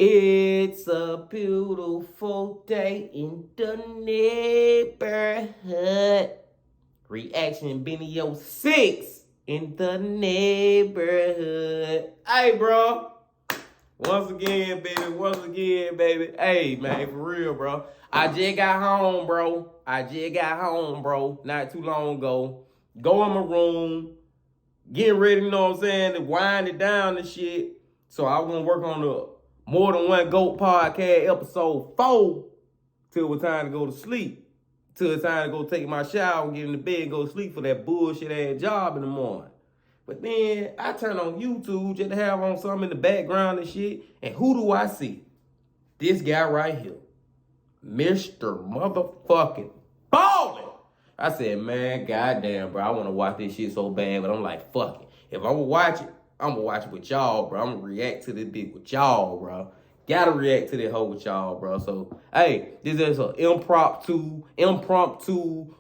It's a beautiful day in the neighborhood. Reaction BeaNeoS 6 in the neighborhood. Hey, bro. Once again, baby. Hey, man, for real, bro. I just got home, bro. Not too long ago. Go in my room, getting ready, you know what I'm saying, to wind it down and shit. So I was gonna work on the More Than One GOAT podcast episode 4 till it was time to go to sleep. Till it's time to go take my shower, get in the bed, and go to sleep for that bullshit ass job in the morning. But then I turn on YouTube just to have on something in the background and shit. And who do I see? This guy right here. Mr. Motherfucking Ballin'. I said, man, goddamn, bro, I want to watch this shit so bad, but I'm like, fuck it. If I'm gonna watch it, I'm gonna watch it with y'all, bro. I'm gonna react to this bitch with y'all, bro. Gotta react to this hoe with y'all, bro. So, hey, this is an impromptu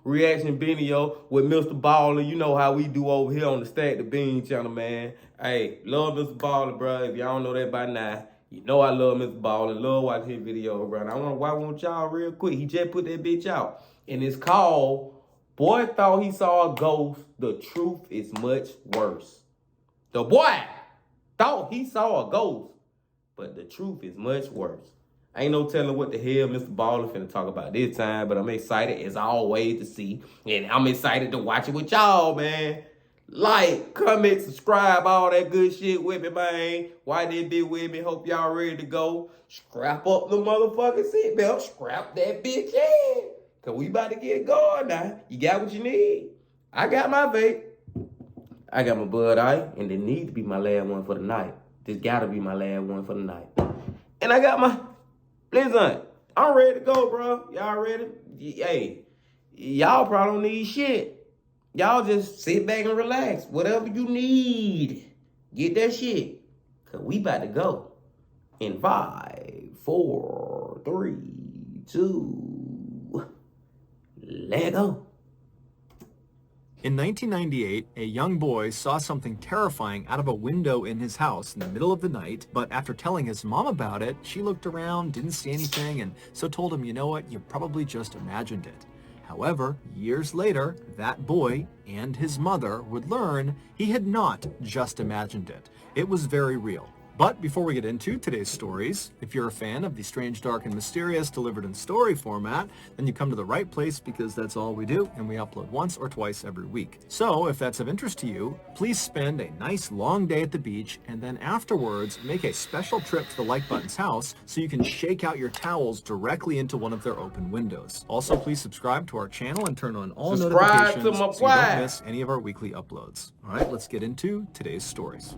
reaction video with Mr. Ballin'. You know how we do over here on the Stack the Bean channel, man. Hey, love Mr. Ballin', bro. If y'all don't know that by now, you know I love Mr. Ballin'. Love watching his video, bro. And I want to watch one with y'all real quick. He just put that bitch out. And it's called Boy Thought He Saw a Ghost. The Truth Is Much Worse. The boy thought he saw a ghost, but the truth is much worse. Ain't no telling what the hell Mr. Ballin' finna talk about this time, but I'm excited as always to see, and I'm excited to watch it with y'all, man. Like, comment, subscribe, all that good shit with me, man. Why they be with me? Hope y'all ready to go. Strap up the motherfucking seatbelt. Strap that bitch in. Cause we about to get going now. You got what you need. I got my vape. I got my Bud Ice, and it needs to be my last one for the night. This gotta be my last one for the night. And I got my, listen, I'm ready to go, bro. Y'all ready? Hey, y'all probably don't need shit. Y'all just sit back and relax. Whatever you need, get that shit. Cause we about to go. In 5, 4, 3, 2, let go. In 1998, a young boy saw something terrifying out of a window in his house in the middle of the night, but after telling his mom about it, she looked around, didn't see anything, and so told him, you know what, you probably just imagined it. However, years later, that boy and his mother would learn he had not just imagined it. It was very real. But before we get into today's stories, if you're a fan of the strange, dark, and mysterious delivered in story format, then you come to the right place because that's all we do, and we upload once or twice every week. So if that's of interest to you, please spend a nice long day at the beach, and then afterwards make a special trip to the Like Button's house so you can shake out your towels directly into one of their open windows. Also, please subscribe to our channel and turn on all notifications so you don't miss any of our weekly uploads. All right, let's get into today's stories.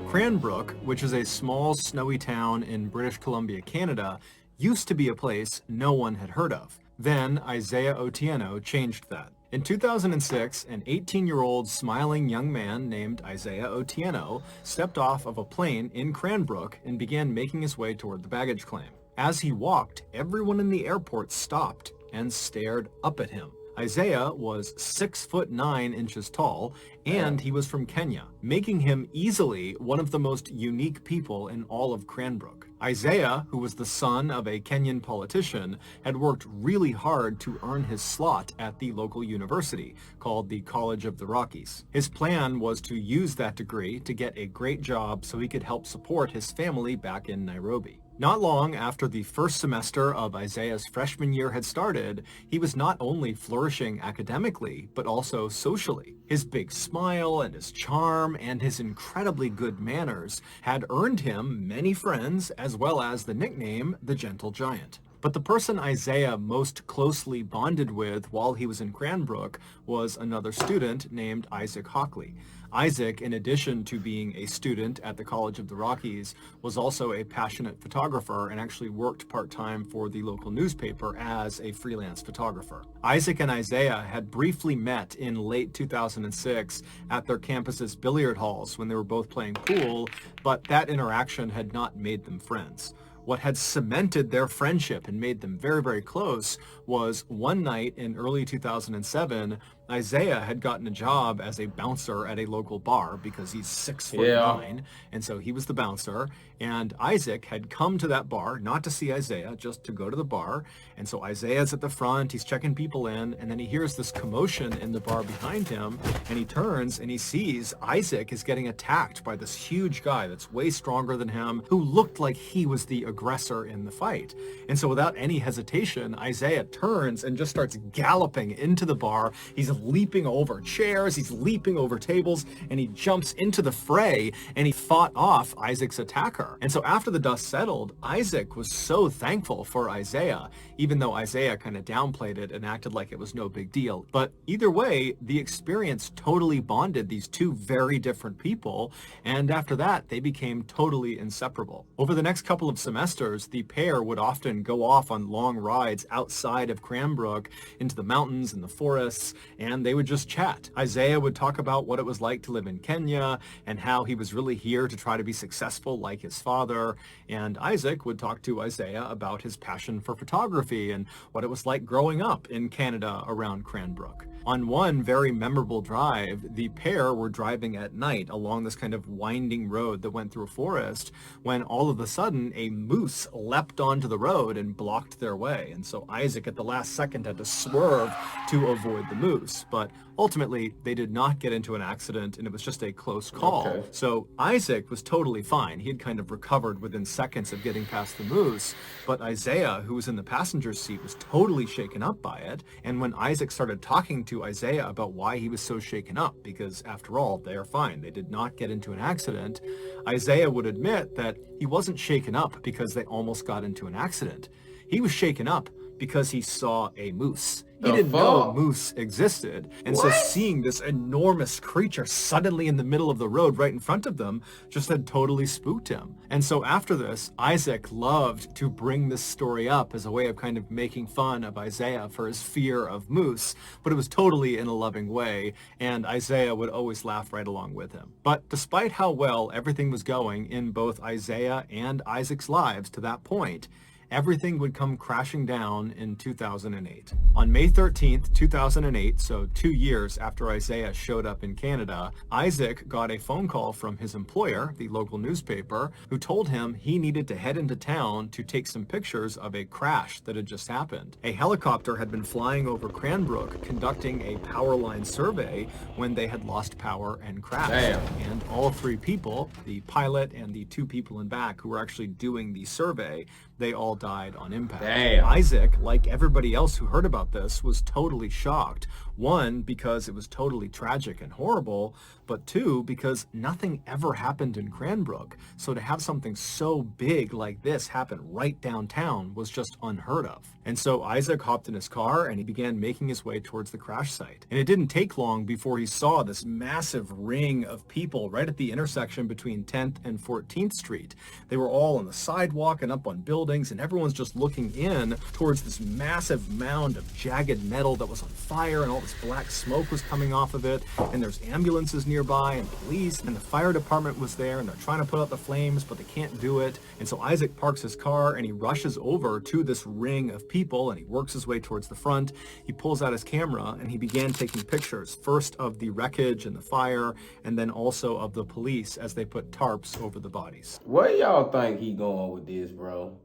Cranbrook, which is a small snowy town in British Columbia, Canada, used to be a place no one had heard of. Then Isaiah Otieno changed that. In 2006, an 18-year-old smiling young man named Isaiah Otieno stepped off of a plane in Cranbrook and began making his way toward the baggage claim. As he walked, everyone in the airport stopped and stared up at him. Isaiah was 6'9" tall, and he was from Kenya, making him easily one of the most unique people in all of Cranbrook. Isaiah, who was the son of a Kenyan politician, had worked really hard to earn his slot at the local university, called the College of the Rockies. His plan was to use that degree to get a great job so he could help support his family back in Nairobi. Not long after the first semester of Isaiah's freshman year had started, he was not only flourishing academically, but also socially. His big smile and his charm and his incredibly good manners had earned him many friends, as well as the nickname the Gentle Giant. But the person Isaiah most closely bonded with while he was in Cranbrook was another student named Isaac Hockley. Isaac, in addition to being a student at the College of the Rockies, was also a passionate photographer and actually worked part-time for the local newspaper as a freelance photographer. Isaac and Isaiah had briefly met in late 2006 at their campus's billiard halls when they were both playing pool, but that interaction had not made them friends. What had cemented their friendship and made them very, very close was one night in early 2007, Isaiah had gotten a job as a bouncer at a local bar because he's 6'9", and so he was the bouncer. And Isaac had come to that bar, not to see Isaiah, just to go to the bar. And so Isaiah's at the front, he's checking people in, and then he hears this commotion in the bar behind him, and he turns and he sees Isaac is getting attacked by this huge guy that's way stronger than him, who looked like he was the aggressor in the fight. And so without any hesitation, Isaiah turns and just starts galloping into the bar. He's leaping over chairs, he's leaping over tables, and he jumps into the fray, and he fought off Isaac's attacker. And so after the dust settled, Isaac was so thankful for Isaiah, even though Isaiah kind of downplayed it and acted like it was no big deal. But either way, the experience totally bonded these two very different people, and after that, they became totally inseparable. Over the next couple of semesters, the pair would often go off on long rides outside of Cranbrook into the mountains and the forests, and they would just chat. Isaiah would talk about what it was like to live in Kenya and how he was really here to try to be successful like his father, and Isaac would talk to Isaiah about his passion for photography and what it was like growing up in Canada around Cranbrook. On one very memorable drive, the pair were driving at night along this kind of winding road that went through a forest when all of a sudden a moose leapt onto the road and blocked their way. And so Isaac at the last second had to swerve to avoid the moose. But ultimately, they did not get into an accident and it was just a close call. Okay. So Isaac was totally fine. He had kind of recovered within seconds of getting past the moose. But Isaiah, who was in the passenger seat, was totally shaken up by it. And when Isaac started talking to Isaiah about why he was so shaken up, because after all, they are fine, they did not get into an accident, Isaiah would admit that he wasn't shaken up because they almost got into an accident. He was shaken up because he saw a moose. He didn't know moose existed. And so seeing this enormous creature suddenly in the middle of the road right in front of them just had totally spooked him. And so after this, Isaac loved to bring this story up as a way of kind of making fun of Isaiah for his fear of moose, but it was totally in a loving way, and Isaiah would always laugh right along with him. But despite how well everything was going in both Isaiah and Isaac's lives to that point, everything would come crashing down in 2008. On May 13th, 2008, so 2 years after Isaiah showed up in Canada, Isaac got a phone call from his employer, the local newspaper, who told him he needed to head into town to take some pictures of a crash that had just happened. A helicopter had been flying over Cranbrook conducting a power line survey when they had lost power and crashed. Damn. And all three people, the pilot and the two people in back who were actually doing the survey, they all died on impact. Damn. Isaac, like everybody else who heard about this, was totally shocked. One, because it was totally tragic and horrible, but two, because nothing ever happened in Cranbrook. So to have something so big like this happen right downtown was just unheard of. And so Isaac hopped in his car and he began making his way towards the crash site. And it didn't take long before he saw this massive ring of people right at the intersection between 10th and 14th Street. They were all on the sidewalk and up on buildings, and everyone's just looking in towards this massive mound of jagged metal that was on fire, and all this black smoke was coming off of it, and there's ambulances nearby and police, and the fire department was there, and they're trying to put out the flames, but they can't do it. And so Isaac parks his car and he rushes over to this ring of people and he works his way towards the front. He pulls out his camera and he began taking pictures, first of the wreckage and the fire, and then also of the police as they put tarps over the bodies. Where y'all think he going with this, bro?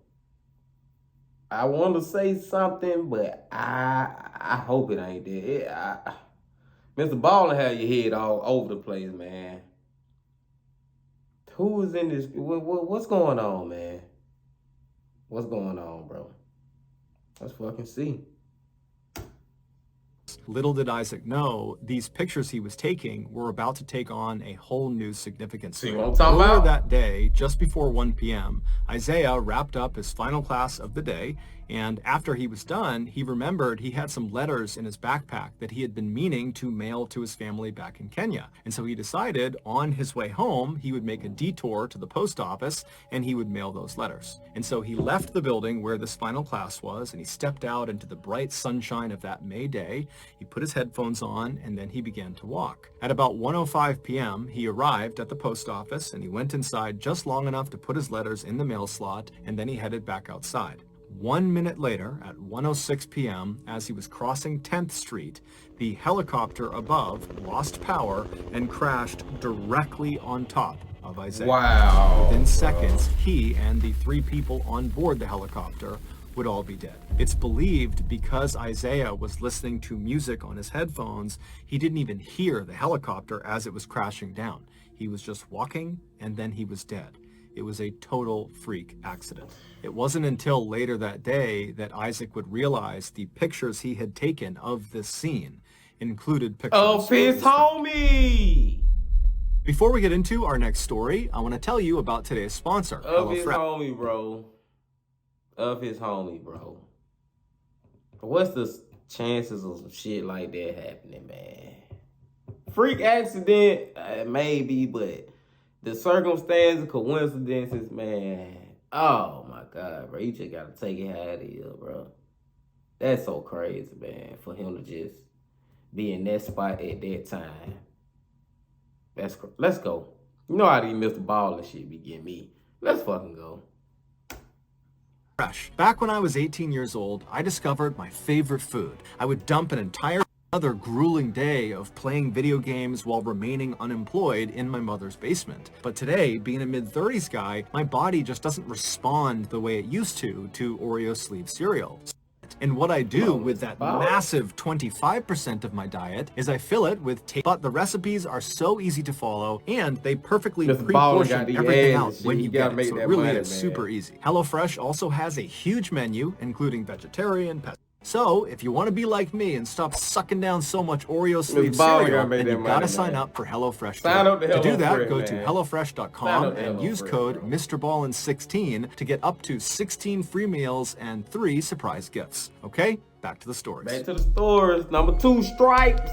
I want to say something, but I hope it ain't that. Mr. Ballin had your head all over the place, man. Who is in this? What's going on, man? What's going on, bro? Let's fucking see. Little did Isaac know, these pictures he was taking were about to take on a whole new significance. See what I'm talking Earlier about? that day, just before 1 p.m., Isaiah wrapped up his final class of the day, and after he was done, he remembered he had some letters in his backpack that he had been meaning to mail to his family back in Kenya. And so he decided on his way home, he would make a detour to the post office and he would mail those letters. And so he left the building where this final class was and he stepped out into the bright sunshine of that May day. He put his headphones on and then he began to walk. At about 1:05 p.m., he arrived at the post office and he went inside just long enough to put his letters in the mail slot, and then he headed back outside. 1 minute later, at 1:06 p.m., as he was crossing 10th Street, the helicopter above lost power and crashed directly on top of Isaiah. Wow. Within seconds, he and the 3 people on board the helicopter would all be dead. It's believed because Isaiah was listening to music on his headphones, he didn't even hear the helicopter as it was crashing down. He was just walking, and then he was dead. It was a total freak accident. It wasn't until later that day that Isaac would realize the pictures he had taken of this scene included pictures Of his homie. Before we get into our next story, I want to tell you about today's sponsor, Of his HelloFresh. homie, bro. Of his homie, bro. What's the chances of some shit like that happening, man? Freak accident, maybe, but the circumstances, coincidences, man. Oh my God, bro. You just gotta take it how it is, bro. That's so crazy, man, for him to just be in that spot at that time. Let's go. You know how these Mr. Ball and shit be getting me. Let's fucking go. Fresh. Back when I was 18 years old, I discovered my favorite food. I would dump an entire another grueling day of playing video games while remaining unemployed in my mother's basement. But today, being a mid-30s guy, my body just doesn't respond the way it used to Oreo sleeve cereal. And what I do with that massive 25% of my diet is I fill it with but the recipes are so easy to follow and they perfectly pre-portion everything out when you get it. So it really is super easy. HelloFresh also has a huge menu, including vegetarian, so if you want to be like me and stop sucking down so much Oreo sleeve cereal, then you've got to sign up for HelloFresh. To do that, go to HelloFresh.com and use code MrBallin16 to get up to 16 free meals and 3 surprise gifts. Okay, back to the stories. Back to the stories. Number 2 stripes.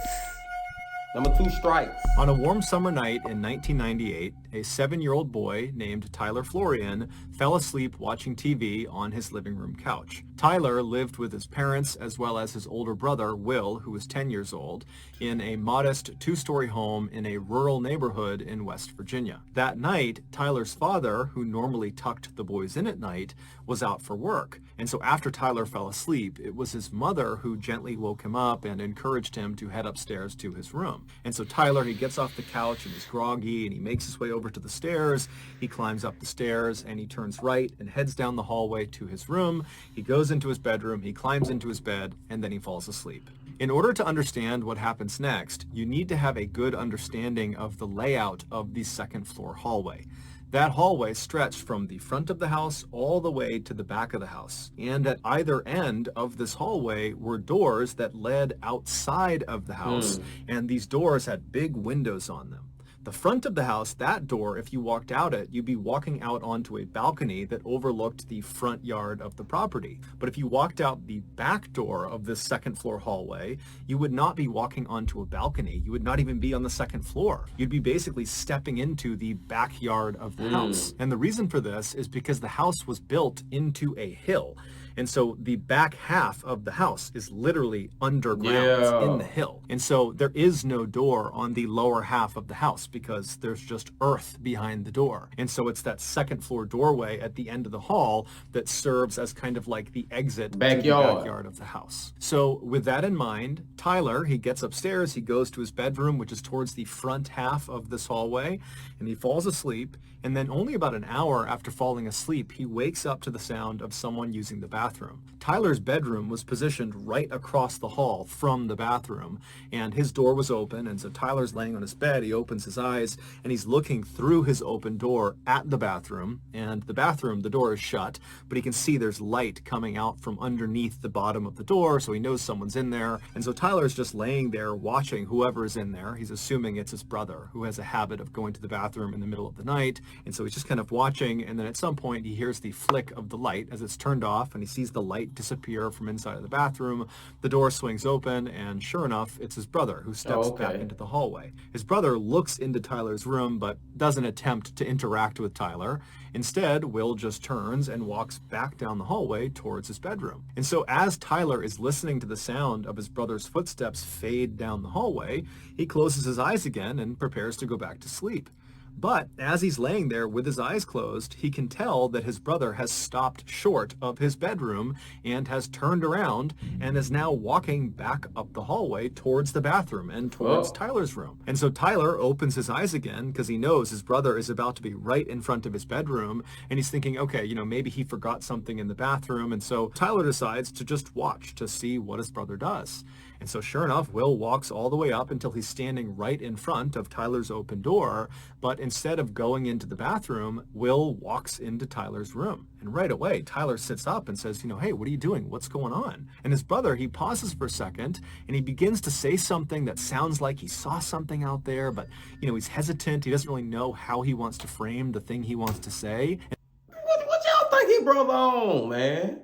Number 2 stripes. On a warm summer night in 1998, a 7-year-old boy named Tyler Florian fell asleep watching TV on his living room couch. Tyler lived with his parents as well as his older brother, Will, who was 10 years old, in a modest 2-story home in a rural neighborhood in West Virginia. That night, Tyler's father, who normally tucked the boys in at night, was out for work. And so after Tyler fell asleep, it was his mother who gently woke him up and encouraged him to head upstairs to his room. And so Tyler, he gets off the couch and he's groggy and he makes his way over to the stairs. He climbs up the stairs and he turns right and heads down the hallway to his room. He goes into his bedroom, he climbs into his bed, and then he falls asleep. In order to understand what happens next, you need to have a good understanding of the layout of the second floor hallway. That hallway stretched from the front of the house all the way to the back of the house. And at either end of this hallway were doors that led outside of the house, and these doors had big windows on them. The front of the house, that door, if you walked out it, you'd be walking out onto a balcony that overlooked the front yard of the property. But if you walked out the back door of this second floor hallway, you would not be walking onto a balcony. You would not even be on the second floor. You'd be basically stepping into the backyard of the house. And the reason for this is because the house was built into a hill. And so the back half of the house is literally underground. It's in the hill. And so there is no door on the lower half of the house because there's just earth behind the door. And so it's that second floor doorway at the end of the hall that serves as kind of like the exit to the backyard of the house. So with that in mind, Tyler, he gets upstairs, he goes to his bedroom, which is towards the front half of this hallway, and he falls asleep. And then only about an hour after falling asleep, he wakes up to the sound of someone using the bathroom. bathroom. Tyler's bedroom was positioned right across the hall from the bathroom, and his door was open, and so Tyler's laying on his bed. He opens his eyes, and he's looking through his open door at the bathroom, and the bathroom, the door is shut, but he can see there's light coming out from underneath the bottom of the door, so he knows someone's in there. And so Tyler's just laying there watching whoever's in there. He's assuming it's his brother, who has a habit of going to the bathroom in the middle of the night, and so he's just kind of watching, and then at some point he hears the flick of the light as it's turned off, and he sees the light disappear from inside of the bathroom. The door swings open, and sure enough, it's his brother who steps back into the hallway. His brother looks into Tyler's room, but doesn't attempt to interact with Tyler. Instead, Will just turns and walks back down the hallway towards his bedroom. And so as Tyler is listening to the sound of his brother's footsteps fade down the hallway, he closes his eyes again and prepares to go back to sleep. But as he's laying there with his eyes closed, he can tell that his brother has stopped short of his bedroom and has turned around and is now walking back up the hallway towards the bathroom and towards Tyler's room. And so Tyler opens his eyes again because he knows his brother is about to be right in front of his bedroom, and he's thinking, okay, maybe he forgot something in the bathroom. And so Tyler decides to just watch to see what his brother does. And so sure enough, Will walks all the way up until he's standing right in front of Tyler's open door. But instead of going into the bathroom, Will walks into Tyler's room. And right away, Tyler sits up and says, hey, what are you doing? What's going on? And his brother, he pauses for a second and he begins to say something that sounds like he saw something out there, but he's hesitant. He doesn't really know how he wants to frame the thing he wants to say. What y'all think he brother on, man?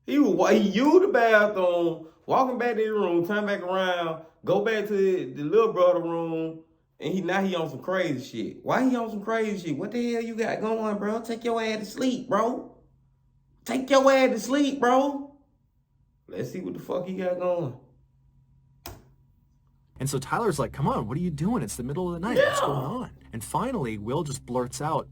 He used the bathroom, walking back to his room, turn back around, go back to the little brother room, and now he on some crazy shit. Why he on some crazy shit? What the hell you got going, bro? Take your ass to sleep, bro. Take your ass to sleep, bro. Let's see what the fuck he got going. And so Tyler's like, come on, what are you doing? It's the middle of the night. Yeah. What's going on? And finally, Will just blurts out,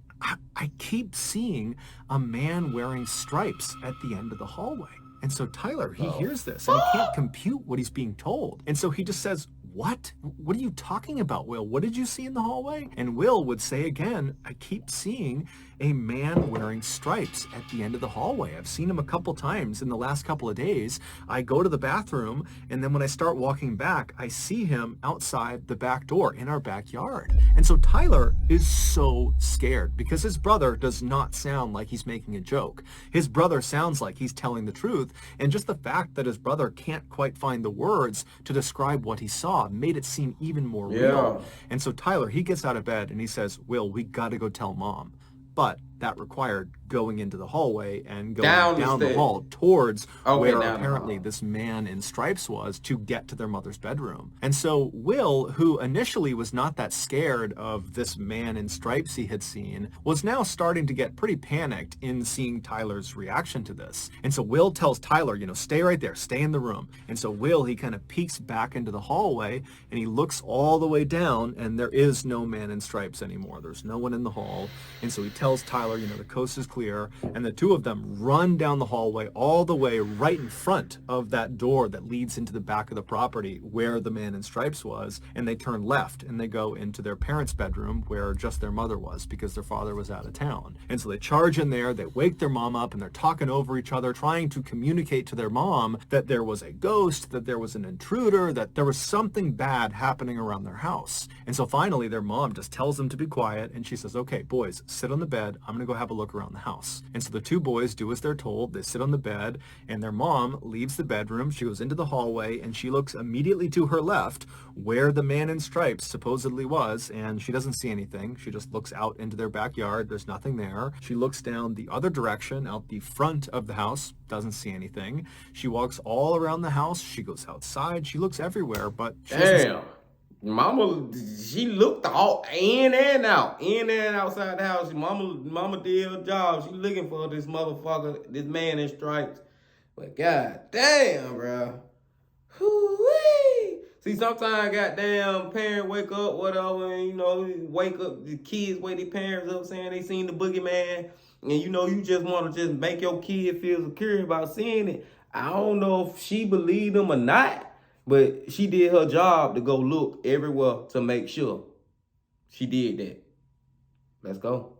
I keep seeing a man wearing stripes at the end of the hallway. And so Tyler, he hears this and he can't compute what he's being told. And so he just says, what? What are you talking about, Will? What did you see in the hallway? And Will would say again, I keep seeing a man wearing stripes at the end of the hallway. I've seen him a couple times in the last couple of days. I go to the bathroom, and then when I start walking back, I see him outside the back door in our backyard. And so Tyler is so scared because his brother does not sound like he's making a joke. His brother sounds like he's telling the truth, and just the fact that his brother can't quite find the words to describe what he saw made it seem even more real. And so Tyler, he gets out of bed and he says, Will, we got to go tell Mom. But that required going into the hallway and going down the hall towards where apparently this man in stripes was to get to their mother's bedroom. And so Will, who initially was not that scared of this man in stripes he had seen, was now starting to get pretty panicked in seeing Tyler's reaction to this. And so Will tells Tyler, stay right there, stay in the room. And so Will, he kind of peeks back into the hallway and he looks all the way down, and there is no man in stripes anymore. There's no one in the hall. And so he tells Tyler, the coast is clear, and the two of them run down the hallway all the way right in front of that door that leads into the back of the property where the man in stripes was, and they turn left and they go into their parents' bedroom where just their mother was because their father was out of town. And so they charge in there, they wake their mom up, and they're talking over each other, trying to communicate to their mom that there was a ghost, that there was an intruder, that there was something bad happening around their house. And so finally their mom just tells them to be quiet, and she says, okay, boys, sit on the bed. I'm going to go have a look around the house. And so the two boys do as they're told. They sit on the bed, and their mom leaves the bedroom. She goes into the hallway, and she looks immediately to her left where the man in stripes supposedly was, and she doesn't see anything. She just looks out into their backyard. There's nothing there. She looks down the other direction, out the front of the house, doesn't see anything. She walks all around the house. She goes outside. She looks everywhere, but she doesn't see. Mama, she looked all in and out, in and outside the house. Mama did her job. She looking for this motherfucker, this man in stripes. But god damn, bro. Hoo-wee. See, sometimes goddamn parents wake up, whatever, and wake up, the kids wake their parents up saying they seen the boogeyman. And you just want to just make your kid feel secure about seeing it. I don't know if she believed them or not. But she did her job to go look everywhere to make sure. She did that. Let's go.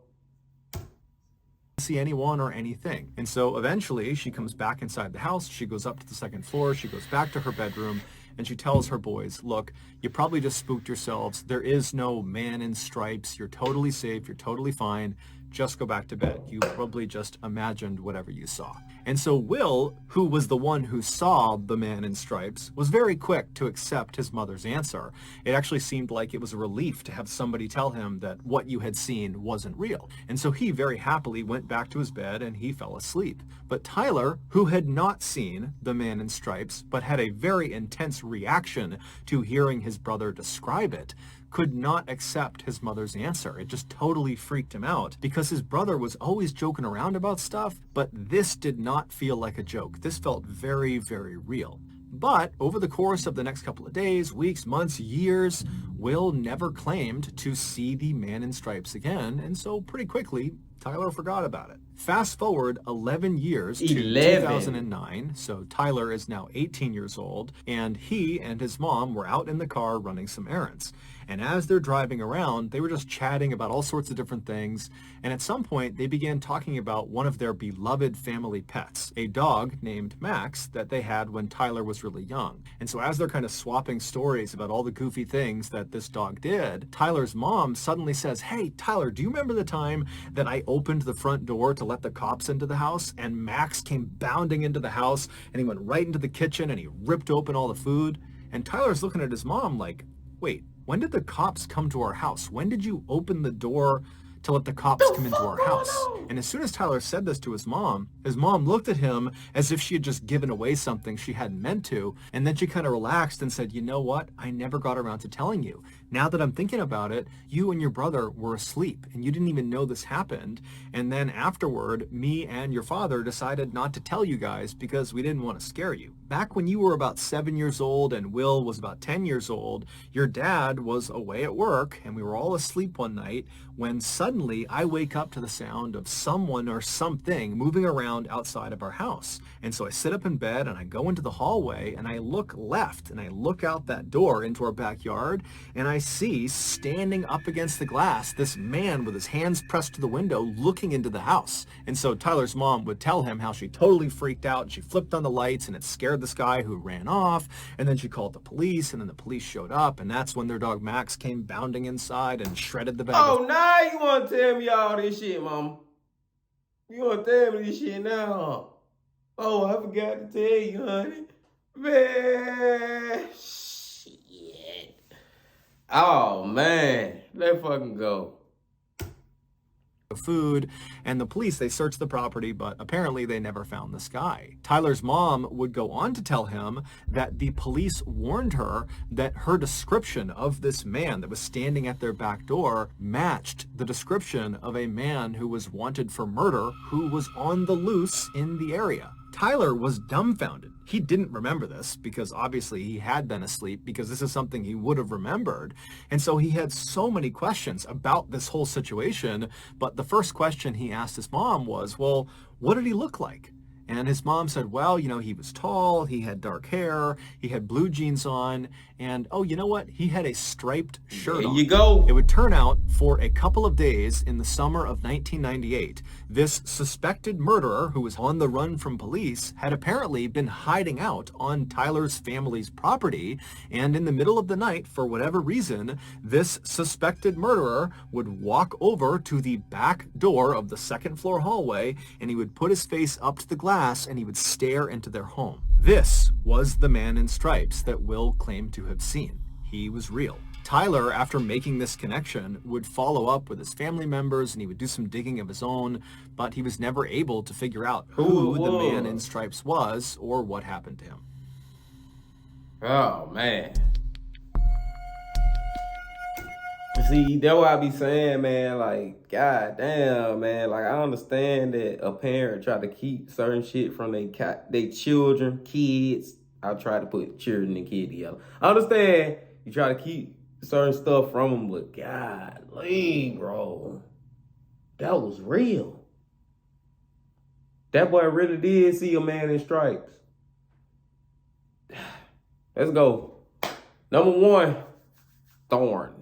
see anyone or anything. And so eventually she comes back inside the house. She goes up to the second floor. She goes back to her bedroom and she tells her boys, look, you probably just spooked yourselves. There is no man in stripes. You're totally safe. You're totally fine. Just go back to bed. You probably just imagined whatever you saw. And so Will, who was the one who saw the man in stripes, was very quick to accept his mother's answer. It actually seemed like it was a relief to have somebody tell him that what you had seen wasn't real. And so he very happily went back to his bed and he fell asleep. But Tyler, who had not seen the man in stripes, but had a very intense reaction to hearing his brother describe it, could not accept his mother's answer. It just totally freaked him out because his brother was always joking around about stuff, but this did not feel like a joke. This felt very, very real. But over the course of the next couple of days, weeks, months, years, Will never claimed to see the man in stripes again, and so pretty quickly, Tyler forgot about it. Fast forward 11 years to 2009, so Tyler is now 18 years old, and he and his mom were out in the car running some errands. And as they're driving around, they were just chatting about all sorts of different things, and at some point they began talking about one of their beloved family pets, a dog named Max that they had when Tyler was really young. And so as they're kind of swapping stories about all the goofy things that this dog did, Tyler's mom suddenly says, hey, Tyler, do you remember the time that I opened the front door to let the cops into the house and Max came bounding into the house and he went right into the kitchen and he ripped open all the food? And Tyler's looking at his mom like, wait, when did the cops come to our house? When did you open the door to let the cops come into our house? And as soon as Tyler said this to his mom looked at him as if she had just given away something she hadn't meant to. And then she kind of relaxed and said, you know what? I never got around to telling you. Now that I'm thinking about it, you and your brother were asleep and you didn't even know this happened. And then afterward, me and your father decided not to tell you guys because we didn't want to scare you. Back when you were about 7 years old and Will was about 10 years old, your dad was away at work and we were all asleep one night when suddenly I wake up to the sound of someone or something moving around outside of our house. And so I sit up in bed and I go into the hallway and I look left and I look out that door into our backyard and I see standing up against the glass this man with his hands pressed to the window looking into the house. And so Tyler's mom would tell him how she totally freaked out and she flipped on the lights and it scared this guy who ran off, and then she called the police and then the police showed up and that's when their dog Max came bounding inside and shredded the bag. Oh, now you want to tell me all this shit, mama? You want to tell me this shit now? Oh, I forgot to tell you, honey. Man, shit. Oh, man. Let's fucking go. Food, and the police, they searched the property, but apparently they never found this guy. Tyler's mom would go on to tell him that the police warned her that her description of this man that was standing at their back door matched the description of a man who was wanted for murder who was on the loose in the area. Tyler was dumbfounded. He didn't remember this because obviously he had been asleep because this is something he would have remembered. And so he had so many questions about this whole situation. But the first question he asked his mom was, well, what did he look like? And his mom said, well, you know, he was tall, he had dark hair, he had blue jeans on, and oh, you know what? He had a striped shirt on. There you go. It would turn out for a couple of days in the summer of 1998, this suspected murderer who was on the run from police had apparently been hiding out on Tyler's family's property, and in the middle of the night, for whatever reason, this suspected murderer would walk over to the back door of the second floor hallway and he would put his face up to the glass and he would stare into their home. This was the man in stripes that Will claimed to have seen. He was real. Tyler, after making this connection, would follow up with his family members and he would do some digging of his own, but he was never able to figure out who the man in stripes was or what happened to him. Oh, man. See, that's what I be saying, man. Like, god damn, man. Like, I understand that a parent try to keep certain shit from their children, kids. I try to put children and kids together. I understand you try to keep certain stuff from them, but golly, bro. That was real. That boy really did see a man in stripes. Let's go. Number 1, thorns.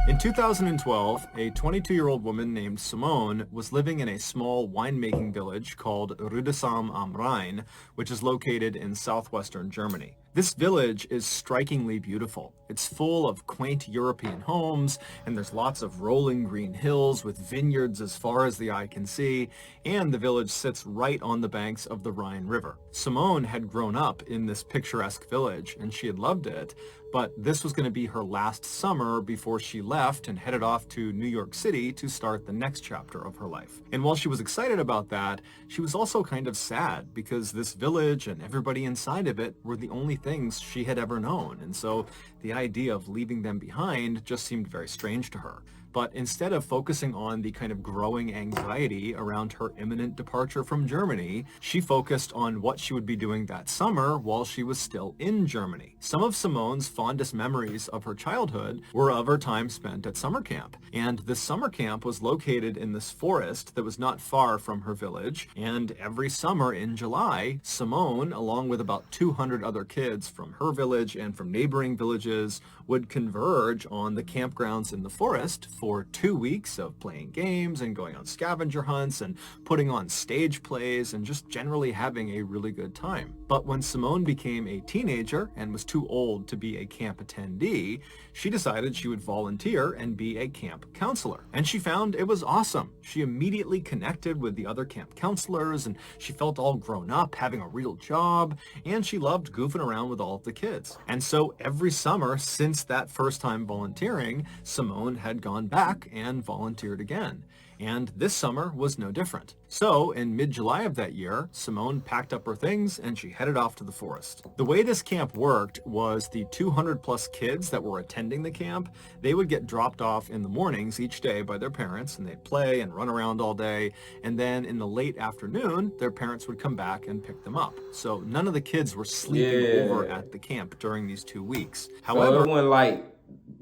In 2012, a 22-year-old woman named Simone was living in a small winemaking village called Rüdesheim am Rhein, which is located in southwestern Germany. This village is strikingly beautiful. It's full of quaint European homes, and there's lots of rolling green hills with vineyards as far as the eye can see, and the village sits right on the banks of the Rhine River. Simone had grown up in this picturesque village, and she had loved it, but this was going to be her last summer before she left and headed off to New York City to start the next chapter of her life. And while she was excited about that, she was also kind of sad because this village and everybody inside of it were the only things she had ever known. And so the idea of leaving them behind just seemed very strange to her. But instead of focusing on the kind of growing anxiety around her imminent departure from Germany, she focused on what she would be doing that summer while she was still in Germany. Some of Simone's fondest memories of her childhood were of her time spent at summer camp. And this summer camp was located in this forest that was not far from her village. And every summer in July, Simone, along with about 200 other kids from her village and from neighboring villages, would converge on the campgrounds in the forest for 2 weeks of playing games and going on scavenger hunts and putting on stage plays and just generally having a really good time. But when Simone became a teenager and was too old to be a camp attendee, she decided she would volunteer and be a camp counselor. And she found it was awesome. She immediately connected with the other camp counselors, and she felt all grown up, having a real job, and she loved goofing around with all of the kids. And so every summer since that first time volunteering, Simone had gone back and volunteered again. And this summer was no different. So in mid-July of that year, Simone packed up her things and she headed off to the forest. The way this camp worked was the 200 plus kids that were attending the camp, they would get dropped off in the mornings each day by their parents, and they'd play and run around all day. And then in the late afternoon, their parents would come back and pick them up. So none of the kids were sleeping over at the camp during these 2 weeks. However, it wasn't like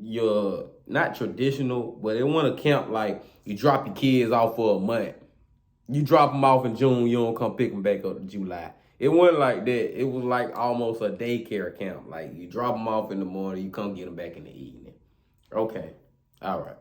your, not traditional, but it wasn't a camp like you drop your kids off for a month. You drop them off in June, you don't come pick them back up in July. It wasn't like that. It was like almost a daycare camp. Like you drop them off in the morning, you come get them back in the evening. Okay, all right.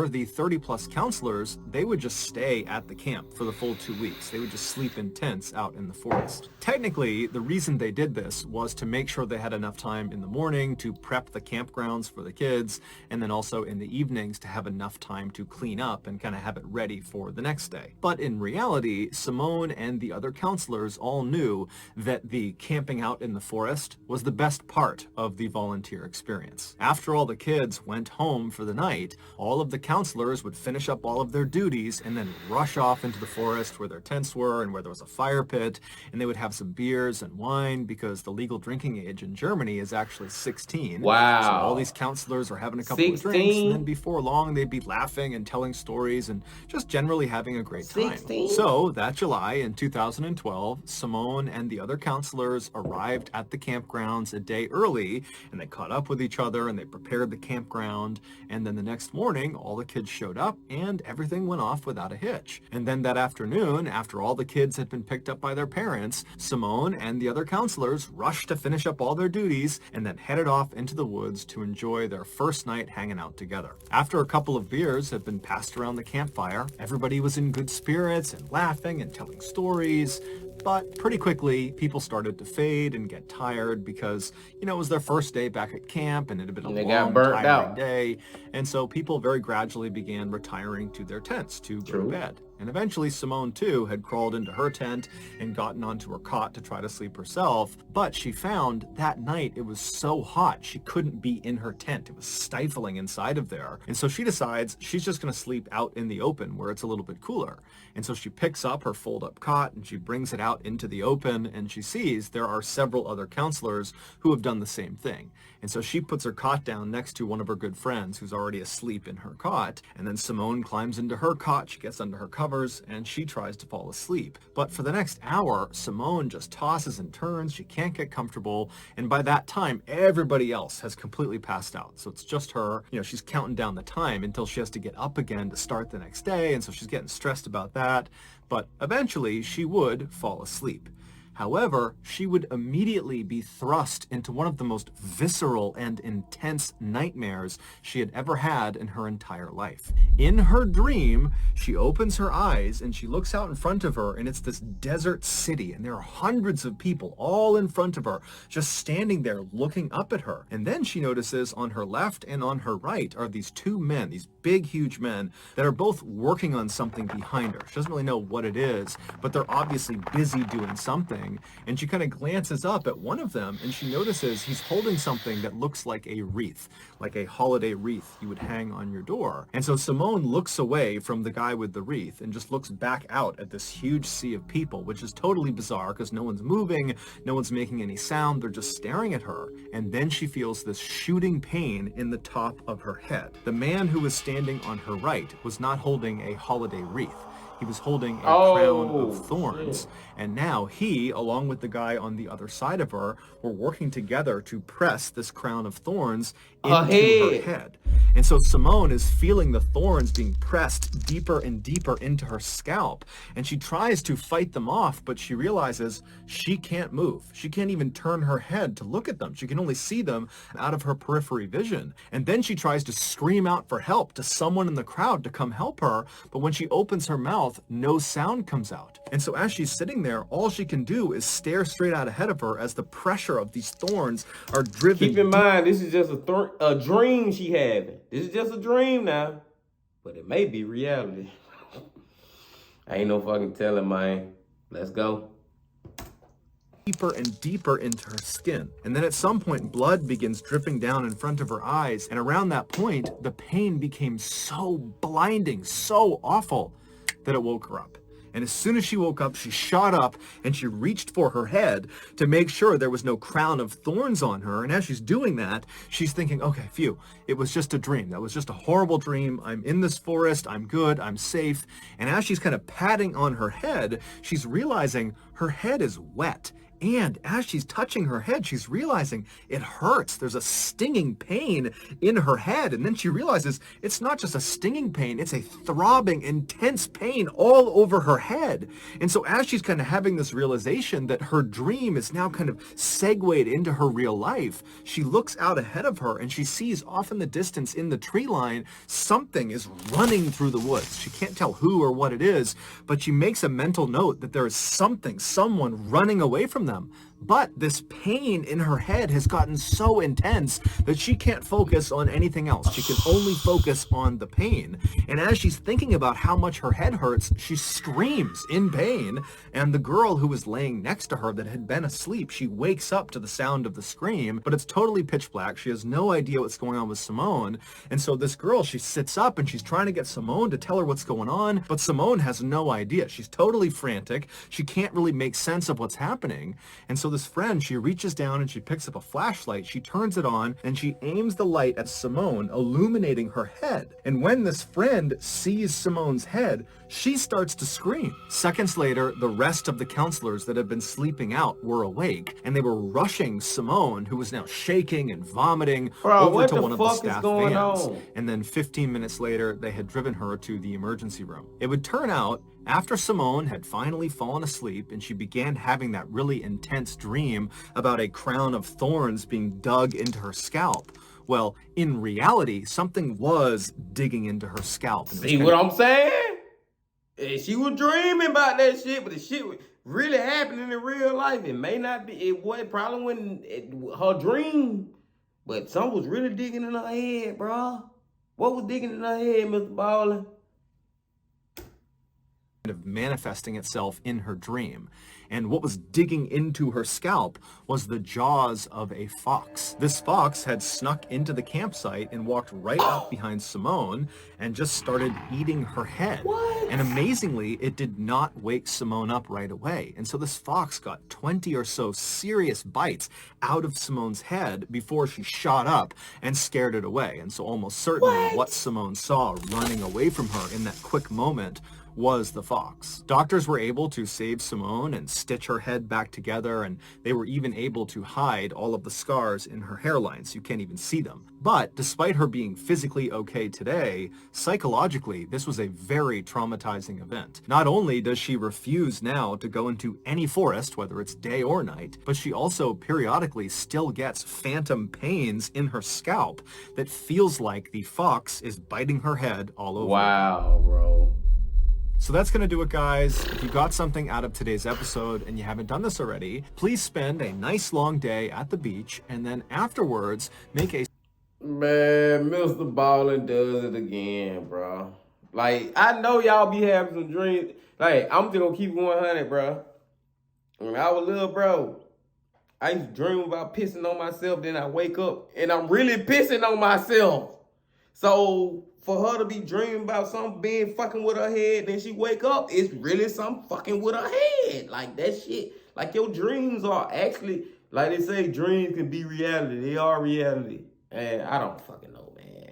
The 30 plus counselors, they would just stay at the camp for the full 2 weeks. They would just sleep in tents out in the forest. Technically, the reason they did this was to make sure they had enough time in the morning to prep the campgrounds for the kids, and then also in the evenings to have enough time to clean up and kind of have it ready for the next day. But in reality, Simone and the other counselors all knew that the camping out in the forest was the best part of the volunteer experience. After all the kids went home for the night, all of the counselors would finish up all of their duties and then rush off into the forest where their tents were and where there was a fire pit, and they would have some beers and wine because the legal drinking age in Germany is actually 16. Wow. So all these counselors are having a couple 16? Of drinks, and then before long they'd be laughing and telling stories and just generally having a great time. 16? So that July in 2012, Simone and the other counselors arrived at the campgrounds a day early, and they caught up with each other and they prepared the campground, and then the next morning all the kids showed up and everything went off without a hitch. And then that afternoon, after all the kids had been picked up by their parents, Simone and the other counselors rushed to finish up all their duties and then headed off into the woods to enjoy their first night hanging out together. After a couple of beers had been passed around the campfire, everybody was in good spirits and laughing and telling stories. But pretty quickly, people started to fade and get tired because, it was their first day back at camp and it had been a long, tiring day. And so people very gradually began retiring to their tents to go to bed. And eventually Simone, too, had crawled into her tent and gotten onto her cot to try to sleep herself. But she found that night it was so hot she couldn't be in her tent. It was stifling inside of there. And so she decides she's just going to sleep out in the open where it's a little bit cooler. And so she picks up her fold-up cot and she brings it out into the open, and she sees there are several other counselors who have done the same thing. And so she puts her cot down next to one of her good friends who's already asleep in her cot. And then Simone climbs into her cot, she gets under her covers, and she tries to fall asleep. But for the next hour, Simone just tosses and turns, she can't get comfortable, and by that time, everybody else has completely passed out. So it's just her, she's counting down the time until she has to get up again to start the next day, and so she's getting stressed about that. But eventually, she would fall asleep. However, she would immediately be thrust into one of the most visceral and intense nightmares she had ever had in her entire life. In her dream, she opens her eyes and she looks out in front of her, and it's this desert city, and there are hundreds of people all in front of her, just standing there looking up at her. And then she notices on her left and on her right are these two men, these big, huge men that are both working on something behind her. She doesn't really know what it is, but they're obviously busy doing something. And she kind of glances up at one of them, and she notices he's holding something that looks like a wreath, like a holiday wreath you would hang on your door. And so Simone looks away from the guy with the wreath and just looks back out at this huge sea of people, which is totally bizarre because no one's moving, no one's making any sound, they're just staring at her. And then she feels this shooting pain in the top of her head. The man who was standing on her right was not holding a holiday wreath. He was holding a crown of thorns. Shit. And now he, along with the guy on the other side of her, were working together to press this crown of thorns into her head. And so Simone is feeling the thorns being pressed deeper and deeper into her scalp. And she tries to fight them off, but she realizes she can't move. She can't even turn her head to look at them. She can only see them out of her periphery vision. And then she tries to scream out for help to someone in the crowd to come help her. But when she opens her mouth, no sound comes out. And so as she's sitting there, all she can do is stare straight out ahead of her as the pressure of these thorns are driven. Keep in mind, this is just a dream she having. This is just a dream now, but it may be reality. I ain't no fucking telling, man. Let's go. Deeper and deeper into her skin. And then at some point, blood begins dripping down in front of her eyes. And around that point, the pain became so blinding, so awful, that it woke her up. And as soon as she woke up, she shot up and she reached for her head to make sure there was no crown of thorns on her. And as she's doing that, she's thinking, okay, phew, it was just a dream. That was just a horrible dream. I'm in this forest. I'm good. I'm safe. And as she's kind of patting on her head, she's realizing her head is wet. And as she's touching her head, she's realizing it hurts. There's a stinging pain in her head. And then she realizes it's not just a stinging pain, it's a throbbing, intense pain all over her head. And so as she's kind of having this realization that her dream is now kind of segued into her real life, she looks out ahead of her and she sees off in the distance in the tree line, something is running through the woods. She can't tell who or what it is, but she makes a mental note that there is someone running away from them. But this pain in her head has gotten so intense that she can't focus on anything else. She can only focus on the pain. And as she's thinking about how much her head hurts, she screams in pain. And the girl who was laying next to her that had been asleep, she wakes up to the sound of the scream, but it's totally pitch black. She has no idea what's going on with Simone. And so this girl, she sits up and she's trying to get Simone to tell her what's going on, but Simone has no idea. She's totally frantic. She can't really make sense of what's happening. And so this friend, she reaches down and she picks up a flashlight, she turns it on, and she aims the light at Simone, illuminating her head. And when this friend sees Simone's head, she starts to scream. Seconds later, the rest of the counselors that had been sleeping out were awake, and they were rushing Simone, who was now shaking and vomiting, over to one of the staff vans. And then 15 minutes later, they had driven her to the emergency room. It would turn out, after Simone had finally fallen asleep and she began having that really intense dream about a crown of thorns being dug into her scalp, well, in reality, something was digging into her scalp. See what I'm saying? She was dreaming about that shit, but the shit was really happening in real life. It may not be, it was probably when her dream, but something was really digging in her head, bro. What was digging in her head, Mr. Baller? Of manifesting itself in her dream. And what was digging into her scalp was the jaws of a fox. This fox had snuck into the campsite and walked right up behind Simone and just started eating her head. What? And amazingly, it did not wake Simone up right away. And so this fox got 20 or so serious bites out of Simone's head before she shot up and scared it away. And so almost certainly what Simone saw running away from her in that quick moment was the fox. Doctors were able to save Simone and stitch her head back together, and they were even able to hide all of the scars in her hairline so you can't even see them. But despite her being physically okay today, psychologically, this was a very traumatizing event. Not only does she refuse now to go into any forest, whether it's day or night, but she also periodically still gets phantom pains in her scalp that feels like the fox is biting her head all over again. Wow, bro. So that's going to do it, guys. If you got something out of today's episode and you haven't done this already, please spend a nice long day at the beach, and then afterwards make a... Man, Mr. Ballin does it again, bro. Like, I know y'all be having some dreams. Like, I'm just gonna keep 100, bro. When I was little, bro, I used to dream about pissing on myself, then I wake up and I'm really pissing on myself. So for her to be dreaming about something being fucking with her head, then she wake up, it's really something fucking with her head. Like that shit. Like your dreams are actually, like they say, dreams can be reality. They are reality. And I don't fucking know, man.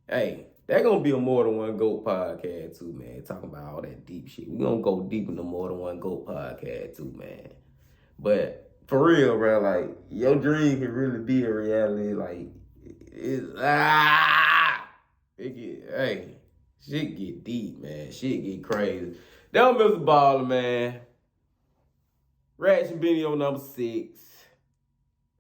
Hey, they're gonna be a More Than One Goat podcast too, man. Talking about all that deep shit. We're gonna go deep in the More Than One Goat podcast too, man. But for real, bro, like your dream can really be a reality. Like shit get deep, man. Shit get crazy. That was Mr. Baller, man. Ratchet video number 6.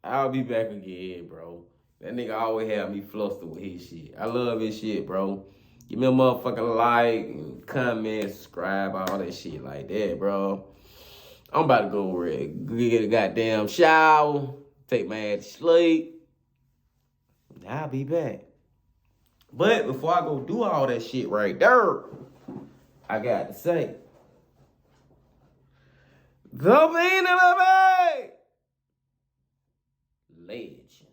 I'll be back again, bro. That nigga always have me flustered with his shit. I love his shit, bro. Give me a motherfucking like, and comment, subscribe, all that shit like that, bro. I'm about to go get a goddamn shower, take my ass to sleep. I'll be back. But before I go do all that shit right there, I got to say, the BeaNeoS legend.